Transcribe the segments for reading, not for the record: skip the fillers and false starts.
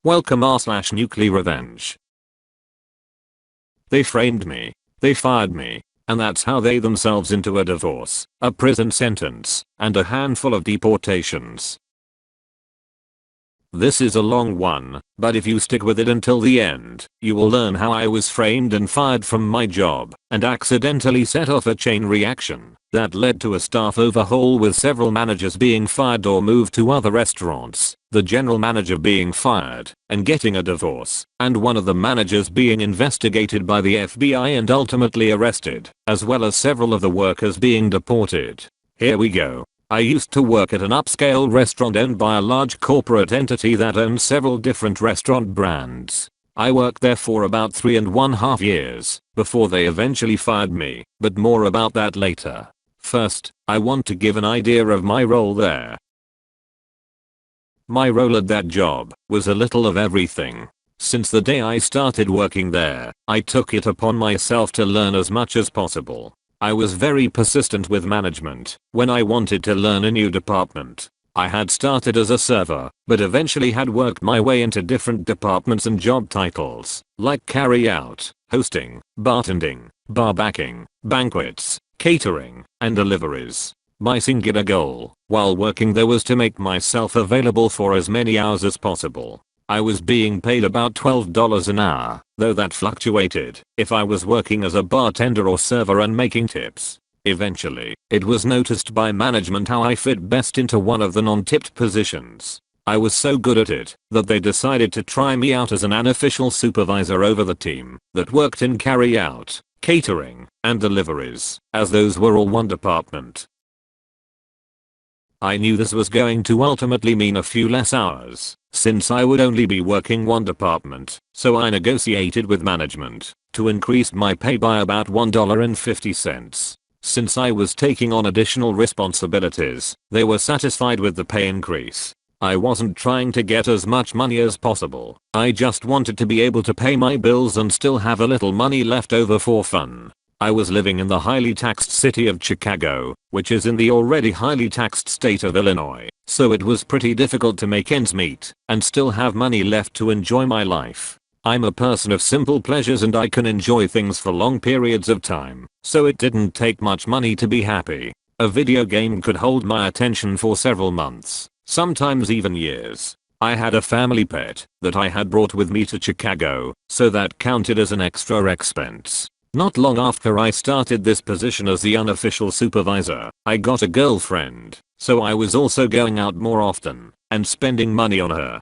Welcome r/Nuclearrevenge. They framed me. They fired me. And that's how they themselves into a divorce, a prison sentence, and a handful of deportations. This is a long one, but if you stick with it until the end, you will learn how I was framed and fired from my job, and accidentally set off a chain reaction that led to a staff overhaul with several managers being fired or moved to other restaurants, the general manager being fired and getting a divorce, and one of the managers being investigated by the FBI and ultimately arrested, as well as several of the workers being deported. Here we go. I used to work at an upscale restaurant owned by a large corporate entity that owns several different restaurant brands. I worked there for about 3.5 years before they eventually fired me, but more about that later. First, I want to give an idea of my role there. My role at that job was a little of everything. Since the day I started working there, I took it upon myself to learn as much as possible. I was very persistent with management when I wanted to learn a new department. I had started as a server, but eventually had worked my way into different departments and job titles, like carry-out, hosting, bartending, bar backing, banquets, catering, and deliveries. My singular goal, while working there, was to make myself available for as many hours as possible. I was being paid about $12 an hour, though that fluctuated if I was working as a bartender or server and making tips. Eventually, it was noticed by management how I fit best into one of the non-tipped positions. I was so good at it that they decided to try me out as an unofficial supervisor over the team that worked in carry-out, catering, and deliveries, as those were all one department. I knew this was going to ultimately mean a few less hours, since I would only be working one department, so I negotiated with management to increase my pay by about $1.50. Since I was taking on additional responsibilities, they were satisfied with the pay increase. I wasn't trying to get as much money as possible. I just wanted to be able to pay my bills and still have a little money left over for fun. I was living in the highly taxed city of Chicago, which is in the already highly taxed state of Illinois, so it was pretty difficult to make ends meet and still have money left to enjoy my life. I'm a person of simple pleasures and I can enjoy things for long periods of time, so it didn't take much money to be happy. A video game could hold my attention for several months, sometimes even years. I had a family pet that I had brought with me to Chicago, so that counted as an extra expense. Not long after I started this position as the unofficial supervisor, I got a girlfriend, so I was also going out more often and spending money on her.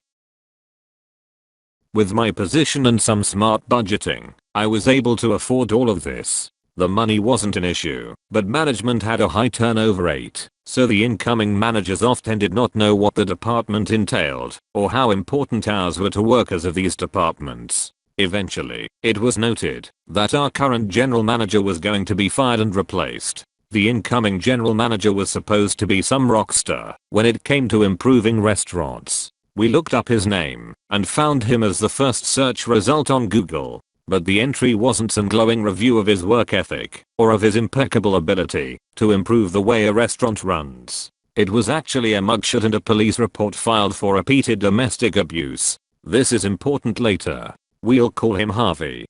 With my position and some smart budgeting, I was able to afford all of this. The money wasn't an issue, but management had a high turnover rate, so the incoming managers often did not know what the department entailed or how important hours were to workers of these departments. Eventually, it was noted that our current general manager was going to be fired and replaced. The incoming general manager was supposed to be some rock star when it came to improving restaurants. We looked up his name and found him as the first search result on Google, but the entry wasn't some glowing review of his work ethic or of his impeccable ability to improve the way a restaurant runs. It was actually a mugshot and a police report filed for repeated domestic abuse. This is important later. We'll call him Harvey.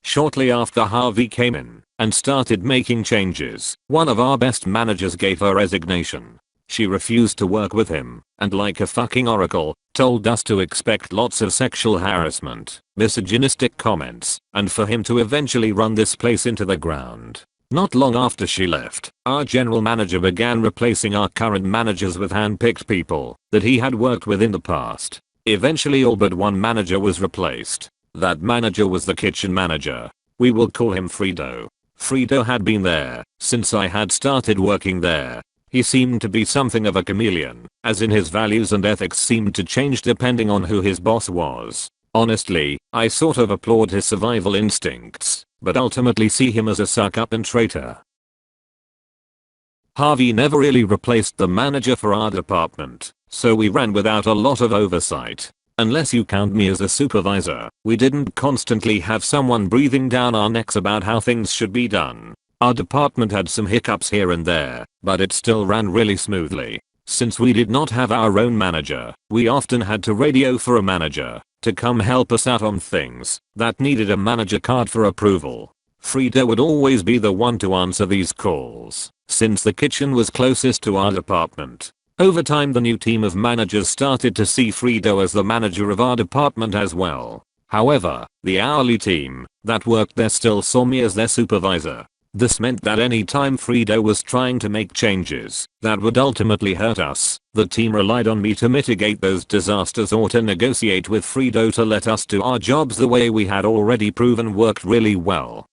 Shortly after Harvey came in and started making changes, one of our best managers gave her resignation. She refused to work with him and, like a fucking oracle, told us to expect lots of sexual harassment, misogynistic comments, and for him to eventually run this place into the ground. Not long after she left, our general manager began replacing our current managers with hand-picked people that he had worked with in the past. Eventually all but one manager was replaced. That manager was the kitchen manager. We will call him Fredo. Fredo had been there since I had started working there. He seemed to be something of a chameleon, as in his values and ethics seemed to change depending on who his boss was. Honestly, I sort of applaud his survival instincts, but ultimately see him as a suck-up and traitor. Harvey never really replaced the manager for our department, so we ran without a lot of oversight. Unless you count me as a supervisor, we didn't constantly have someone breathing down our necks about how things should be done. Our department had some hiccups here and there, but it still ran really smoothly. Since we did not have our own manager, we often had to radio for a manager to come help us out on things that needed a manager card for approval. Frida would always be the one to answer these calls, since the kitchen was closest to our department. Over time the new team of managers started to see Frida as the manager of our department as well. However, the hourly team that worked there still saw me as their supervisor. This meant that any time Frida was trying to make changes that would ultimately hurt us, the team relied on me to mitigate those disasters or to negotiate with Frida to let us do our jobs the way we had already proven worked really well.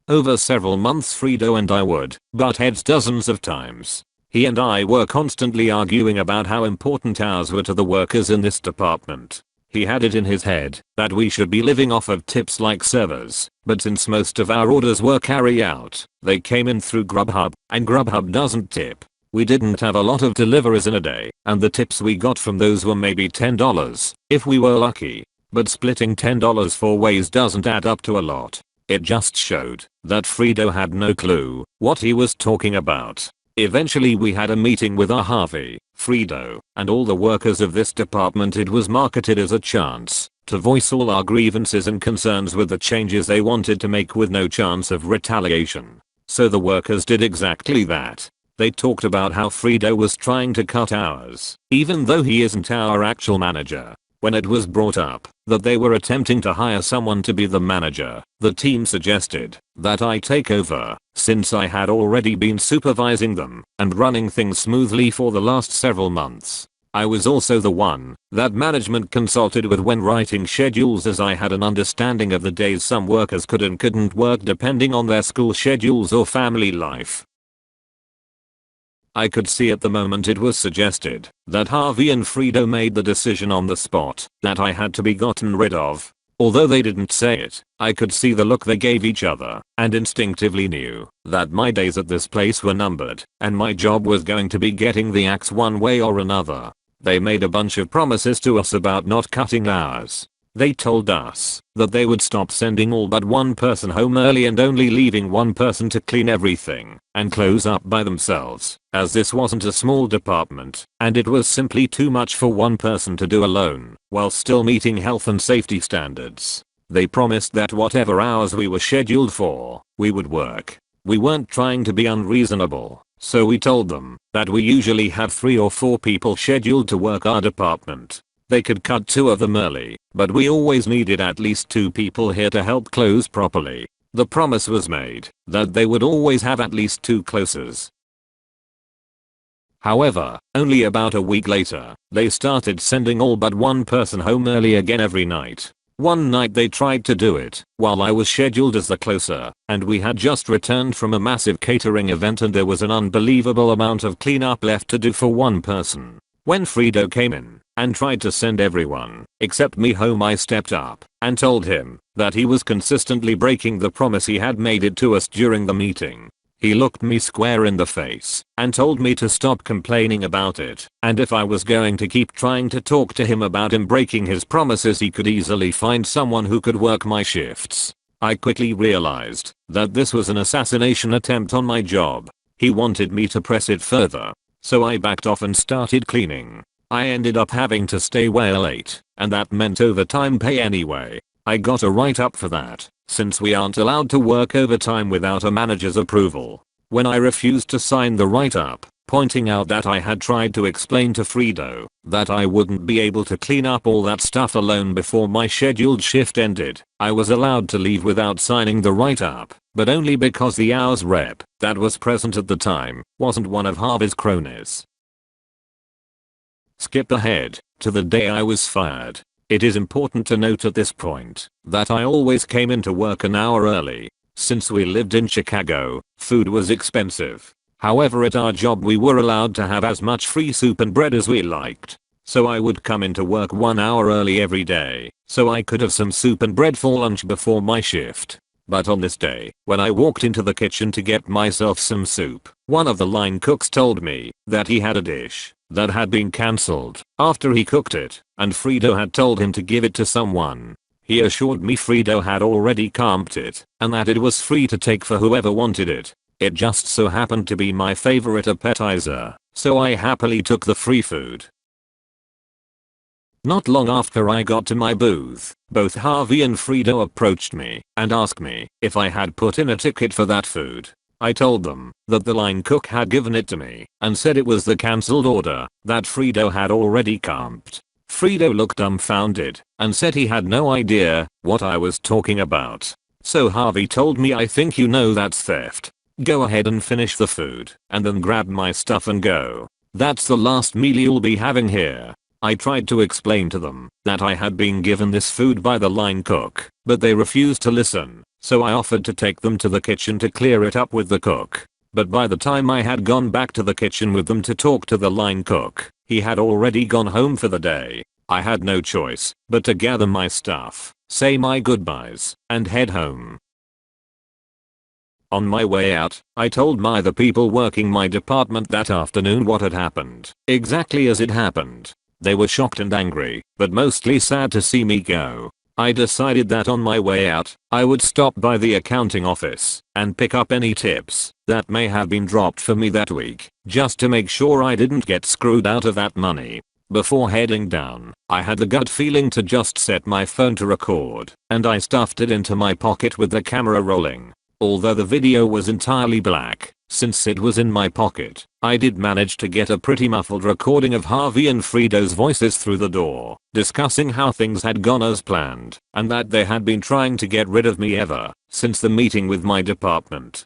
Over several months Frida and I would butt heads dozens of times. He and I were constantly arguing about how important ours were to the workers in this department. He had it in his head that we should be living off of tips like servers, but since most of our orders were carry out, they came in through Grubhub, and Grubhub doesn't tip. We didn't have a lot of deliveries in a day, and the tips we got from those were maybe $10, if we were lucky. But splitting $10 four ways doesn't add up to a lot. It just showed that Frida had no clue what he was talking about. Eventually we had a meeting with our Harvey, Frida, and all the workers of this department. It was marketed as a chance to voice all our grievances and concerns with the changes they wanted to make with no chance of retaliation. So the workers did exactly that. They talked about how Frida was trying to cut hours, even though he isn't our actual manager. When it was brought up that they were attempting to hire someone to be the manager, the team suggested that I take over, since I had already been supervising them and running things smoothly for the last several months. I was also the one that management consulted with when writing schedules, as I had an understanding of the days some workers could and couldn't work depending on their school schedules or family life. I could see at the moment it was suggested that Harvey and Frida made the decision on the spot that I had to be gotten rid of. Although they didn't say it, I could see the look they gave each other and instinctively knew that my days at this place were numbered and my job was going to be getting the axe one way or another. They made a bunch of promises to us about not cutting hours. They told us that they would stop sending all but one person home early and only leaving one person to clean everything and close up by themselves, as this wasn't a small department and it was simply too much for one person to do alone while still meeting health and safety standards. They promised that whatever hours we were scheduled for, we would work. We weren't trying to be unreasonable, so we told them that we usually have 3 or 4 people scheduled to work our department. They could cut 2 of them early, but we always needed at least 2 people here to help close properly. The promise was made that they would always have at least 2 closers. However, only about a week later, they started sending all but one person home early again every night. One night they tried to do it while I was scheduled as the closer, and we had just returned from a massive catering event and there was an unbelievable amount of cleanup left to do for one person. When Frida came in and tried to send everyone except me home, I stepped up and told him that he was consistently breaking the promise he had made it to us during the meeting. He looked me square in the face and told me to stop complaining about it, and if I was going to keep trying to talk to him about him breaking his promises, he could easily find someone who could work my shifts. I quickly realized that this was an assassination attempt on my job. He wanted me to press it further, so I backed off and started cleaning. I ended up having to stay way late, and that meant overtime pay anyway. I got a write-up for that, since we aren't allowed to work overtime without a manager's approval. When I refused to sign the write-up, pointing out that I had tried to explain to Frida that I wouldn't be able to clean up all that stuff alone before my scheduled shift ended, I was allowed to leave without signing the write-up, but only because the hours rep that was present at the time wasn't one of Harvey's cronies. Skip ahead to the day I was fired. It is important to note at this point that I always came into work an hour early. Since we lived in Chicago, food was expensive. However, at our job we were allowed to have as much free soup and bread as we liked. So I would come into work 1 hour early every day, so I could have some soup and bread for lunch before my shift. But on this day, when I walked into the kitchen to get myself some soup, one of the line cooks told me that he had a dish that had been cancelled after he cooked it, and Frida had told him to give it to someone. He assured me Frida had already comped it, and that it was free to take for whoever wanted it. It just so happened to be my favorite appetizer, so I happily took the free food. Not long after I got to my booth, both Harvey and Frito approached me and asked me if I had put in a ticket for that food. I told them that the line cook had given it to me and said it was the cancelled order that Frito had already comped. Frito looked dumbfounded and said he had no idea what I was talking about. So Harvey told me, "I think you know that's theft. Go ahead and finish the food and then grab my stuff and go. That's the last meal you'll be having here." I tried to explain to them that I had been given this food by the line cook, but they refused to listen, so I offered to take them to the kitchen to clear it up with the cook. But by the time I had gone back to the kitchen with them to talk to the line cook, he had already gone home for the day. I had no choice but to gather my stuff, say my goodbyes, and head home. On my way out, I told the people working my department that afternoon what had happened, exactly as it happened. They were shocked and angry, but mostly sad to see me go. I decided that on my way out, I would stop by the accounting office and pick up any tips that may have been dropped for me that week, just to make sure I didn't get screwed out of that money. Before heading down, I had the gut feeling to just set my phone to record, and I stuffed it into my pocket with the camera rolling. Although the video was entirely black, since it was in my pocket, I did manage to get a pretty muffled recording of Harvey and Frito's voices through the door, discussing how things had gone as planned, and that they had been trying to get rid of me ever since the meeting with my department.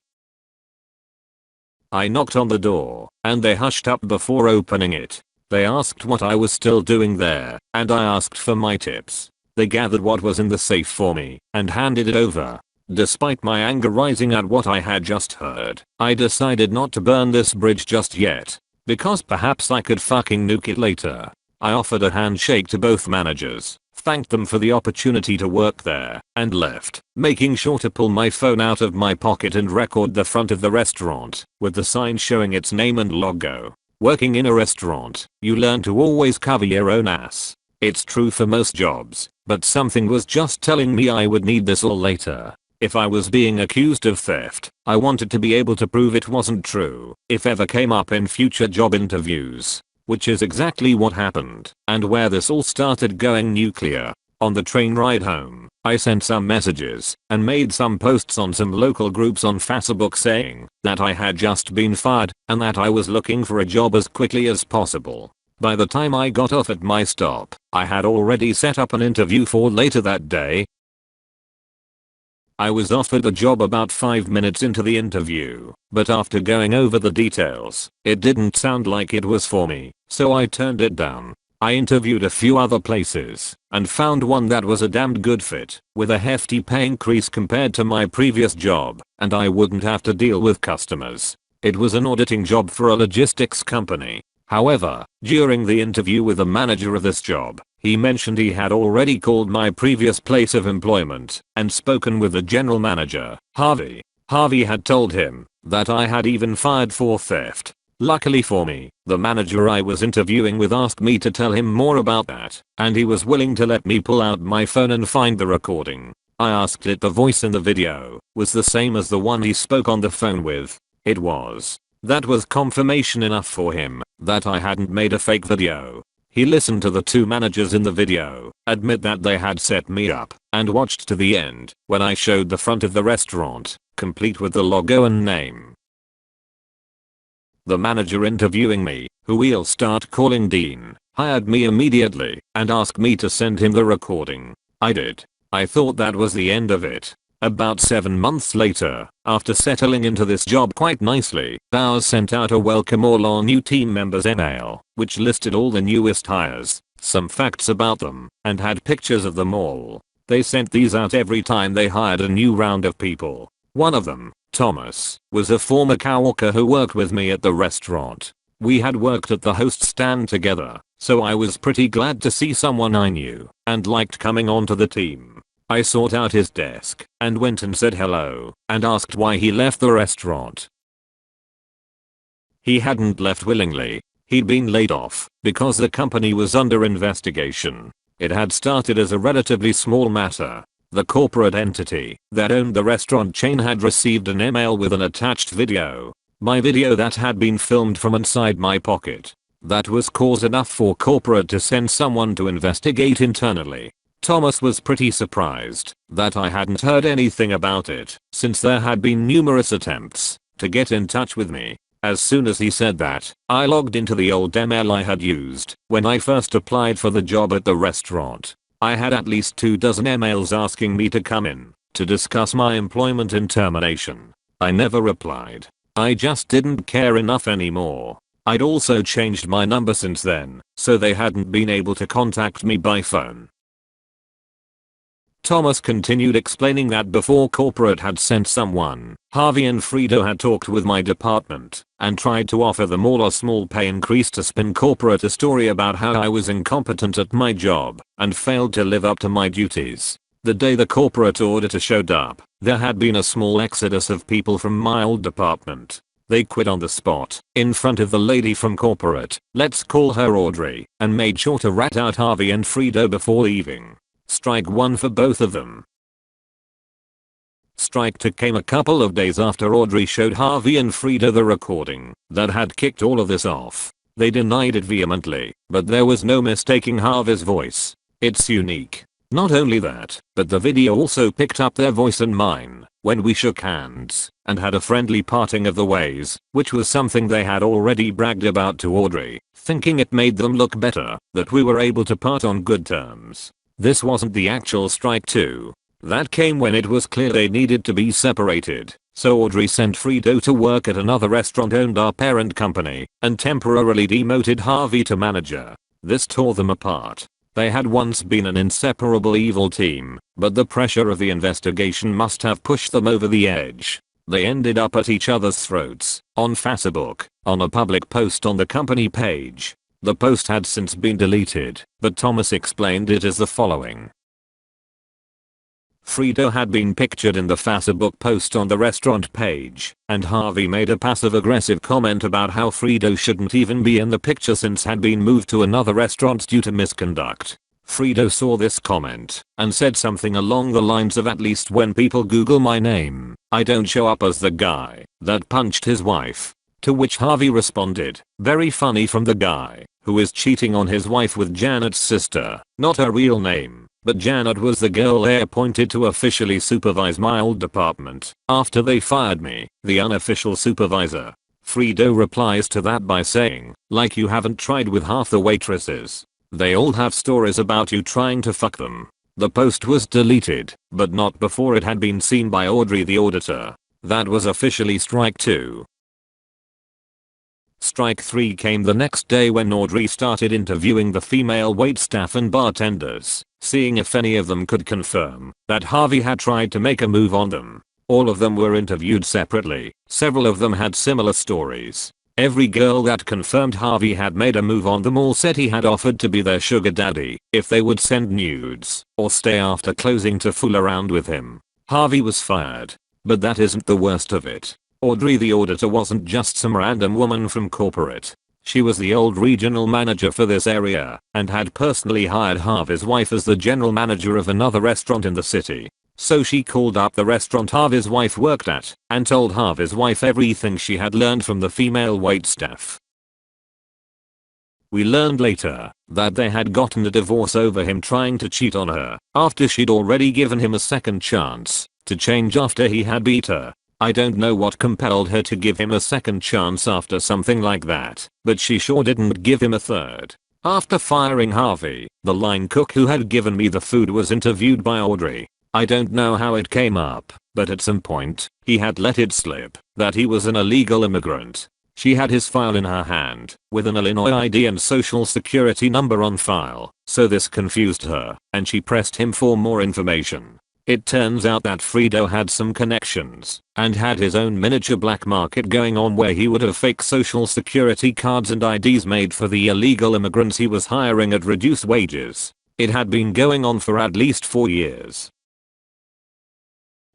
I knocked on the door, and they hushed up before opening it. They asked what I was still doing there, and I asked for my tips. They gathered what was in the safe for me and handed it over. Despite my anger rising at what I had just heard, I decided not to burn this bridge just yet, because perhaps I could fucking nuke it later. I offered a handshake to both managers, thanked them for the opportunity to work there, and left, making sure to pull my phone out of my pocket and record the front of the restaurant, with the sign showing its name and logo. Working in a restaurant, you learn to always cover your own ass. It's true for most jobs, but something was just telling me I would need this all later. If I was being accused of theft, I wanted to be able to prove it wasn't true if ever came up in future job interviews. Which is exactly what happened, and where this all started going nuclear. On the train ride home, I sent some messages and made some posts on some local groups on Facebook saying that I had just been fired and that I was looking for a job as quickly as possible. By the time I got off at my stop, I had already set up an interview for later that day. I was offered the job about 5 minutes into the interview, but after going over the details, it didn't sound like it was for me, so I turned it down. I interviewed a few other places and found one that was a damned good fit, with a hefty pay increase compared to my previous job, and I wouldn't have to deal with customers. It was an auditing job for a logistics company. However, during the interview with the manager of this job, he mentioned he had already called my previous place of employment and spoken with the general manager, Harvey. Harvey had told him that I had even fired for theft. Luckily for me, the manager I was interviewing with asked me to tell him more about that, and he was willing to let me pull out my phone and find the recording. I asked if the voice in the video was the same as the one he spoke on the phone with. It was. That was confirmation enough for him that I hadn't made a fake video. He listened to the two managers in the video admit that they had set me up and watched to the end when I showed the front of the restaurant, complete with the logo and name. The manager interviewing me, who we'll start calling Dean, hired me immediately and asked me to send him the recording. I did. I thought that was the end of it. About 7 months later, after settling into this job quite nicely, ours sent out a welcome all our new team members email, which listed all the newest hires, some facts about them, and had pictures of them all. They sent these out every time they hired a new round of people. One of them, Thomas, was a former coworker who worked with me at the restaurant. We had worked at the host stand together, so I was pretty glad to see someone I knew and liked coming onto the team. I sought out his desk and went and said hello and asked why he left the restaurant. He hadn't left willingly. He'd been laid off because the company was under investigation. It had started as a relatively small matter. The corporate entity that owned the restaurant chain had received an email with an attached video. My video that had been filmed from inside my pocket. That was cause enough for corporate to send someone to investigate internally. Thomas was pretty surprised that I hadn't heard anything about it since there had been numerous attempts to get in touch with me. As soon as he said that, I logged into the old email I had used when I first applied for the job at the restaurant. I had at least 24 emails asking me to come in to discuss my employment and termination. I never replied. I just didn't care enough anymore. I'd also changed my number since then, so they hadn't been able to contact me by phone. Thomas continued explaining that before corporate had sent someone, Harvey and Friedo had talked with my department and tried to offer them all a small pay increase to spin corporate a story about how I was incompetent at my job and failed to live up to my duties. The day the corporate auditor showed up, there had been a small exodus of people from my old department. They quit on the spot, in front of the lady from corporate, let's call her Audrey, and made sure to rat out Harvey and Friedo before leaving. Strike 1 for both of them. Strike 2 came a couple of days after Audrey showed Harvey and Friedo the recording that had kicked all of this off. They denied it vehemently, but there was no mistaking Harvey's voice. It's unique. Not only that, but the video also picked up their voice and mine when we shook hands and had a friendly parting of the ways, which was something they had already bragged about to Audrey, thinking it made them look better that we were able to part on good terms. This wasn't the actual strike 2. That came when it was clear they needed to be separated, so Audrey sent Friedo to work at another restaurant owned our parent company and temporarily demoted Harvey to manager. This tore them apart. They had once been an inseparable evil team, but the pressure of the investigation must have pushed them over the edge. They ended up at each other's throats, on Facebook, on a public post on the company page. The post had since been deleted, but Thomas explained it as the following. Friedo had been pictured in the Facebook post on the restaurant page, and Harvey made a passive-aggressive comment about how Friedo shouldn't even be in the picture since had been moved to another restaurant due to misconduct. Friedo saw this comment and said something along the lines of, at least when people Google my name, I don't show up as the guy that punched his wife. To which Harvey responded, very funny from the guy who is cheating on his wife with Janet's sister, not her real name. But Janet was the girl they appointed to officially supervise my old department after they fired me, the unofficial supervisor. Friedo replies to that by saying, like you haven't tried with half the waitresses. They all have stories about you trying to fuck them. The post was deleted, but not before it had been seen by Audrey the auditor. That was officially strike 2. Strike 3 came the next day when Audrey started interviewing the female waitstaff and bartenders, seeing if any of them could confirm that Harvey had tried to make a move on them. All of them were interviewed separately. Several of them had similar stories. Every girl that confirmed Harvey had made a move on them all said he had offered to be their sugar daddy if they would send nudes or stay after closing to fool around with him. Harvey was fired. But that isn't the worst of it. Audrey the auditor wasn't just some random woman from corporate. She was the old regional manager for this area and had personally hired Harvey's wife as the general manager of another restaurant in the city. So she called up the restaurant Harvey's wife worked at and told Harvey's wife everything she had learned from the female waitstaff. We learned later that they had gotten a divorce over him trying to cheat on her after she'd already given him a second chance to change after he had beat her. I don't know what compelled her to give him a second chance after something like that, but she sure didn't give him a third. After firing Harvey, the line cook who had given me the food was interviewed by Audrey. I don't know how it came up, but at some point, he had let it slip that he was an illegal immigrant. She had his file in her hand, with an Illinois ID and social security number on file, so this confused her, and she pressed him for more information. It turns out that Friedo had some connections and had his own miniature black market going on where he would have fake social security cards and IDs made for the illegal immigrants he was hiring at reduced wages. It had been going on for at least 4 years.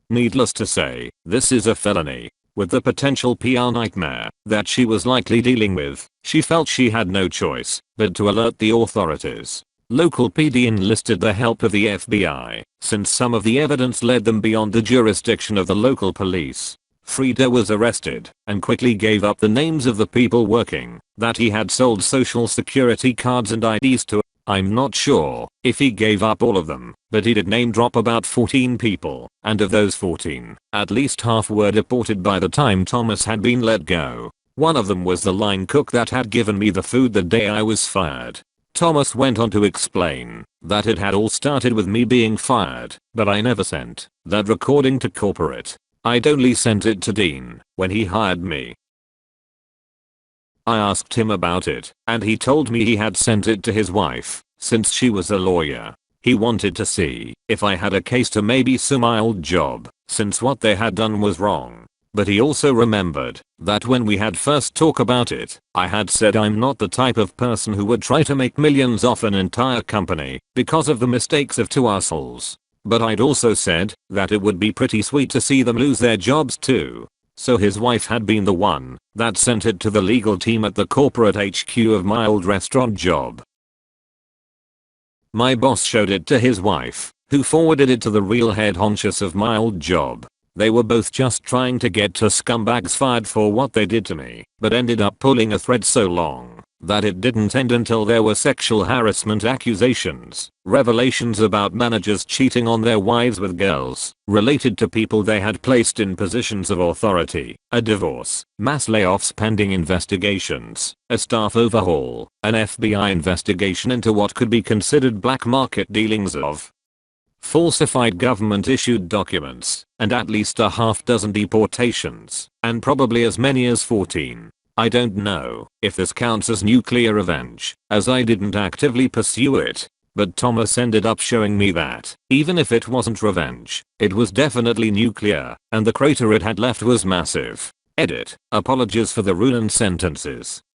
Needless to say, this is a felony. With the potential PR nightmare that she was likely dealing with, she felt she had no choice but to alert the authorities. Local PD enlisted the help of the FBI, since some of the evidence led them beyond the jurisdiction of the local police. Frida was arrested and quickly gave up the names of the people working that he had sold social security cards and IDs to. I'm not sure if he gave up all of them, but he did name drop about 14 people, and of those 14, at least half were deported by the time Thomas had been let go. One of them was the line cook that had given me the food the day I was fired. Thomas went on to explain that it had all started with me being fired, but I never sent that recording to corporate. I'd only sent it to Dean when he hired me. I asked him about it, and he told me he had sent it to his wife, since she was a lawyer. He wanted to see if I had a case to maybe sue my old job, since what they had done was wrong. But he also remembered that when we had first talked about it, I had said I'm not the type of person who would try to make millions off an entire company because of the mistakes of two assholes. But I'd also said that it would be pretty sweet to see them lose their jobs too. So his wife had been the one that sent it to the legal team at the corporate HQ of my old restaurant job. My boss showed it to his wife, who forwarded it to the real head honchos of my old job. They were both just trying to get two scumbags fired for what they did to me, but ended up pulling a thread so long that it didn't end until there were sexual harassment accusations, revelations about managers cheating on their wives with girls related to people they had placed in positions of authority, a divorce, mass layoffs pending investigations, a staff overhaul, an FBI investigation into what could be considered black market dealings of falsified government-issued documents, and at least a half dozen deportations, and probably as many as 14. I don't know if this counts as nuclear revenge, as I didn't actively pursue it, but Thomas ended up showing me that, even if it wasn't revenge, it was definitely nuclear, and the crater it had left was massive. Edit. Apologies for the ruined sentences.